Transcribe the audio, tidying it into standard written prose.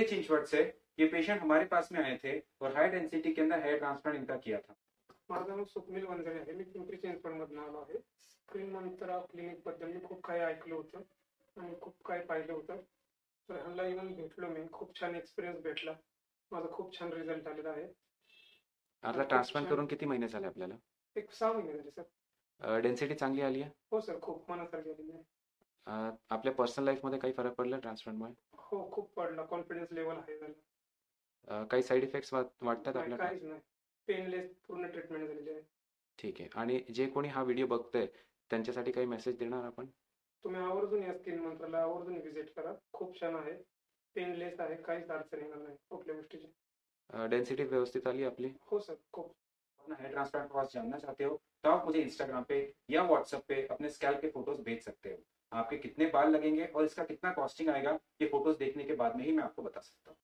पिंपरी चिंचवड से ये पेशेंट हमारे पास में आए थे और हाई डेंसिटी के अंदर हेयर ट्रांसप्लांट इनका किया था। माझं नाव स्वप्नील वंजारी आहे. मी पिंपरी चिंचवडमधून आलो आहे. स्क्रीननंतर क्लिनिकबद्दल मी खूप काही ऐकलं होतं आणि खूप काही पाहिलं होतं. तर ह्यांना येऊन भेटलो मी. खूप छान एक्सपिरियन्स भेटला. माझा खूप छान रिझल्ट आलेला आहे. आता खूप ट्रान्सप्लांट छान. करून किती महिने झाले आपल्याला? एक 6 महिने झाले सर. डेन्सिटी चांगली आली आहे? हो सर, खूप मनासारखी आलेली आहे. आपल्या पर्सनल लाईफमध्ये काही फरक पडला ट्रान्सप्लांटमुळे? हो, खूप पडला. कॉन्फिडन्स लेव्हल हाय झाला. काही साईड इफेक्ट्स वाटतात नाही, आपल्याला? काहीच नाही. पेनलेस पूर्ण ट्रीटमेंट झालेली आहे. ठीक आहे. आणि जे कोणी हा व्हिडिओ बघतंय त्यांच्यासाठी काही मेसेज देणार आपण? तुम्ही आवर्जून या स्किन मंत्राला आवर्जून व्हिजिट करा. खूप छान आहे. पेनलेस आहे. काहीच अडचण येणार नाही कुठल्या गोष्टीची. डेंसिटी व्यवस्थित आली आपली? हो सर, खूप. अपना हेयर ट्रांसप्लांट प्रोसेस जानना चाहते हो तो आप मुझे इंस्टाग्राम पे या व्हाट्सएप पे अपने स्कैल्प के फोटोज भेज सकते हो। आपके कितने बाल लगेंगे और इसका कितना कॉस्टिंग आएगा ये फोटोज देखने के बाद में ही मैं आपको बता सकता हूँ।